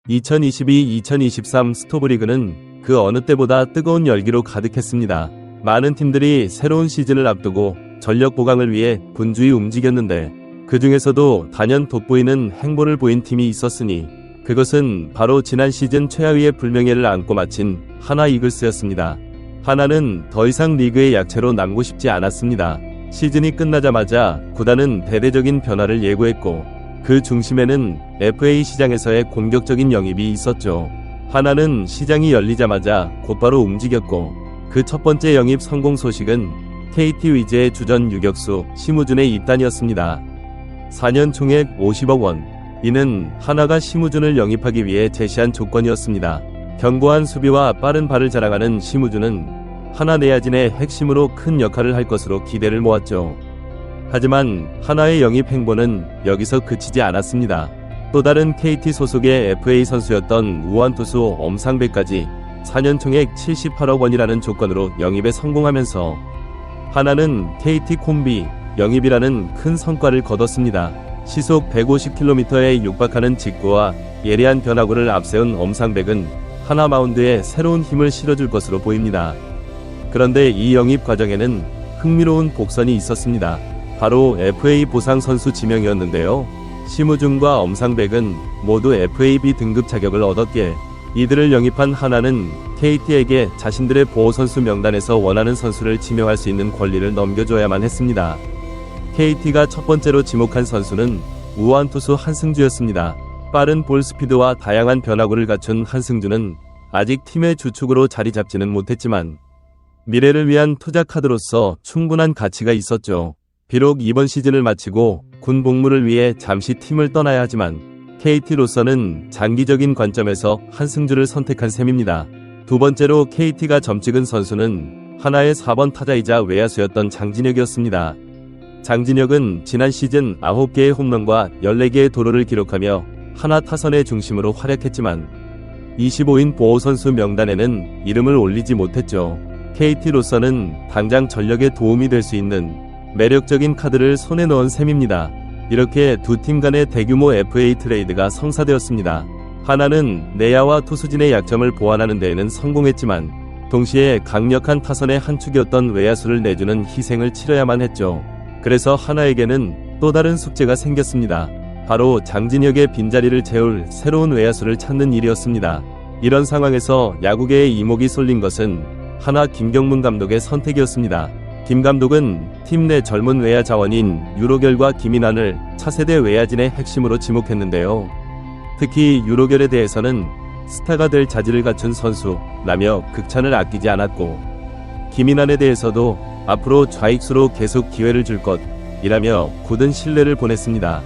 (2022-2023) 스토브리그는 그 어느 때보다 뜨거운 열기로 가득했습니다. 많은 팀들이 새로운 시즌을 앞두고 전력 보강을 위해 분주히 움직였는데 그 중에서도 단연 돋보이는 행보를 보인 팀이 있었으니 그것은 바로 지난 시즌 최하위의 불명예를 안고 마친 하나 이글스였습니다. 하나는 더 이상 리그의 약체로 남고 싶지 않았습니다. 시즌이 끝나자마자 구단은 대대적인 변화를 예고했고 그 중심에는 FA 시장에서의 공격적인 영입이 있었죠. 하나는 시장이 열리자마자 곧바로 움직였고 그 첫 번째 영입 성공 소식은 KT 위즈의 주전 유격수 심우준의 입단이었습니다. 4년 총액 50억 원. 이는 하나가 심우준을 영입하기 위해 제시한 조건이었습니다. 견고한 수비와 빠른 발을 자랑하는 심우준은 하나 내야진의 핵심으로 큰 역할을 할 것으로 기대를 모았죠. 하지만 하나의 영입 행보는 여기서 그치지 않았습니다. 또 다른 KT 소속의 FA 선수였던 우완투수 엄상배까지 4년 총액 78억 원이라는 조건으로 영입에 성공하면서 하나는 KT 콤비 영입이라는 큰 성과를 거뒀습니다. 시속 150km에 육박하는 직구와 예리한 변화구를 앞세운 엄상백은 하나 마운드에 새로운 힘을 실어줄 것으로 보입니다. 그런데 이 영입 과정에는 흥미로운 복선이 있었습니다. 바로 FA 보상 선수 지명이었는데요. 심우준과 엄상백은 모두 FAB 등급 자격을 얻었기에 이들을 영입한 하나는 KT에게 자신들의 보호선수 명단에서 원하는 선수를 지명할 수 있는 권리를 넘겨줘야만 했습니다. KT가 첫 번째로 지목한 선수는 우완투수 한승주였습니다. 빠른 볼 스피드와 다양한 변화구를 갖춘 한승주는 아직 팀의 주축으로 자리 잡지는 못했지만 미래를 위한 투자 카드로서 충분한 가치가 있었죠. 비록 이번 시즌을 마치고 군 복무를 위해 잠시 팀을 떠나야 하지만 KT로서는 장기적인 관점에서 한승주를 선택한 셈입니다. 두 번째로 KT가 점찍은 선수는 하나의 4번 타자이자 외야수였던 장진혁이었습니다. 장진혁은 지난 시즌 9개의 홈런과 14개의 도루를 기록하며 하나 타선의 중심으로 활약했지만 25인 보호선수 명단에는 이름을 올리지 못했죠. KT로서는 당장 전력에 도움이 될 수 있는 매력적인 카드를 손에 넣은 셈입니다. 이렇게 두 팀 간의 대규모 FA 트레이드가 성사되었습니다. 하나는 내야와 투수진의 약점을 보완하는 데에는 성공했지만 동시에 강력한 타선의 한 축이었던 외야수를 내주는 희생을 치러야만 했죠. 그래서 하나에게는 또 다른 숙제가 생겼습니다. 바로 장진혁의 빈자리를 채울 새로운 외야수를 찾는 일이었습니다. 이런 상황에서 야구계의 이목이 쏠린 것은 하나 김경문 감독의 선택이었습니다. 김 감독은 팀 내 젊은 외야 자원인 유로결과 김인환을 차세대 외야진의 핵심으로 지목했는데요. 특히 유로결에 대해서는 스타가 될 자질을 갖춘 선수라며 극찬을 아끼지 않았고 김인환에 대해서도 앞으로 좌익수로 계속 기회를 줄 것이라며 굳은 신뢰를 보냈습니다.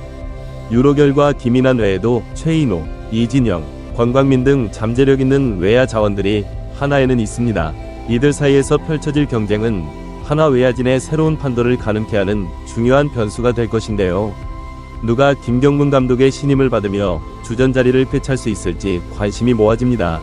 유로결과 김인환 외에도 최인호, 이진영, 권광민 등 잠재력 있는 외야 자원들이 하나에는 있습니다. 이들 사이에서 펼쳐질 경쟁은 하나 외야진의 새로운 판도를 가능케 하는 중요한 변수가 될 것인데요. 누가 김경문 감독의 신임을 받으며 주전 자리를 꿰찰 수 있을지 관심이 모아집니다.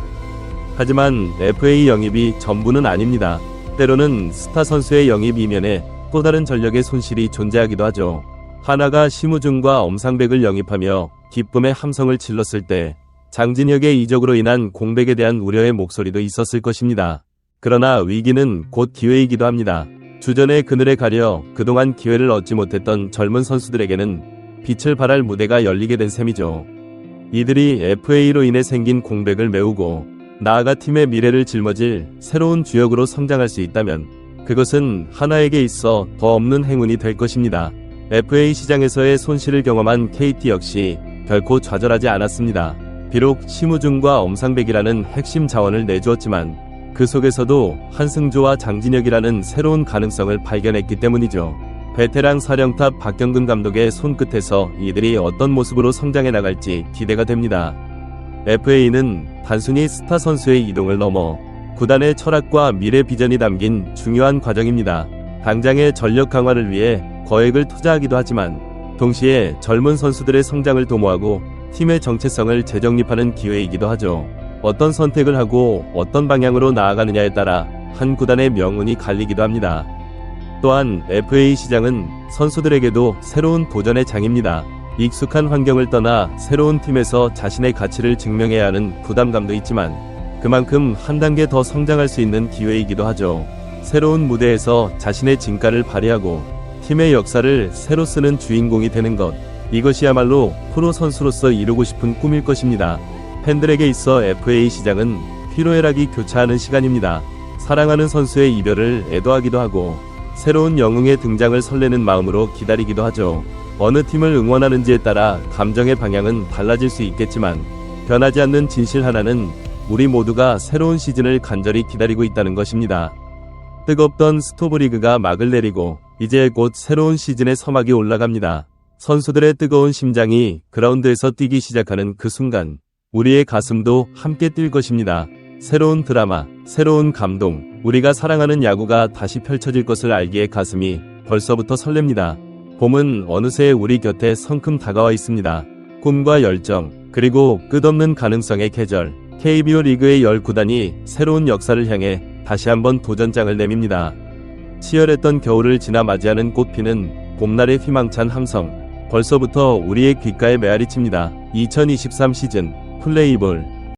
하지만 FA 영입이 전부는 아닙니다. 때로는 스타 선수의 영입 이면에 또 다른 전력의 손실이 존재하기도 하죠. 하나가 심우준과 엄상백을 영입하며 기쁨의 함성을 질렀을 때 장진혁의 이적으로 인한 공백에 대한 우려의 목소리도 있었을 것입니다. 그러나 위기는 곧 기회이기도 합니다. 주전의 그늘에 가려 그동안 기회를 얻지 못했던 젊은 선수들에게는 빛을 발할 무대가 열리게 된 셈이죠. 이들이 FA로 인해 생긴 공백을 메우고 나아가 팀의 미래를 짊어질 새로운 주역으로 성장할 수 있다면 그것은 하나에게 있어 더 없는 행운이 될 것입니다. FA 시장에서의 손실을 경험한 KT 역시 결코 좌절하지 않았습니다. 비록 심우준과 엄상백이라는 핵심 자원을 내주었지만 그 속에서도 한승조와 장진혁이라는 새로운 가능성을 발견했기 때문이죠. 베테랑 사령탑 박경근 감독의 손끝에서 이들이 어떤 모습으로 성장해 나갈지 기대가 됩니다. FA는 단순히 스타 선수의 이동을 넘어 구단의 철학과 미래 비전이 담긴 중요한 과정입니다. 당장의 전력 강화를 위해 거액을 투자하기도 하지만 동시에 젊은 선수들의 성장을 도모하고 팀의 정체성을 재정립하는 기회이기도 하죠. 어떤 선택을 하고 어떤 방향으로 나아가느냐에 따라 한 구단의 명운이 갈리기도 합니다. 또한 FA 시장은 선수들에게도 새로운 도전의 장입니다. 익숙한 환경을 떠나 새로운 팀에서 자신의 가치를 증명해야 하는 부담감도 있지만 그만큼 한 단계 더 성장할 수 있는 기회이기도 하죠. 새로운 무대에서 자신의 진가를 발휘하고 팀의 역사를 새로 쓰는 주인공이 되는 것, 이것이야말로 프로 선수로서 이루고 싶은 꿈일 것입니다. 팬들에게 있어 FA 시장은 피로애락이 교차하는 시간입니다. 사랑하는 선수의 이별을 애도하기도 하고 새로운 영웅의 등장을 설레는 마음으로 기다리기도 하죠. 어느 팀을 응원하는지에 따라 감정의 방향은 달라질 수 있겠지만 변하지 않는 진실 하나는 우리 모두가 새로운 시즌을 간절히 기다리고 있다는 것입니다. 뜨겁던 스토브리그가 막을 내리고 이제 곧 새로운 시즌의 서막이 올라갑니다. 선수들의 뜨거운 심장이 그라운드에서 뛰기 시작하는 그 순간 우리의 가슴도 함께 뛸 것입니다. 새로운 드라마, 새로운 감동, 우리가 사랑하는 야구가 다시 펼쳐질 것을 알기에 가슴이 벌써부터 설렙니다. 봄은 어느새 우리 곁에 성큼 다가와 있습니다. 꿈과 열정, 그리고 끝없는 가능성의 계절, KBO 리그의 10구단이 새로운 역사를 향해 다시 한번 도전장을 내밉니다. 치열했던 겨울을 지나 맞이하는 꽃피는 봄날의 희망찬 함성, 벌써부터 우리의 귓가에 메아리칩니다. 2023 시즌 플레이볼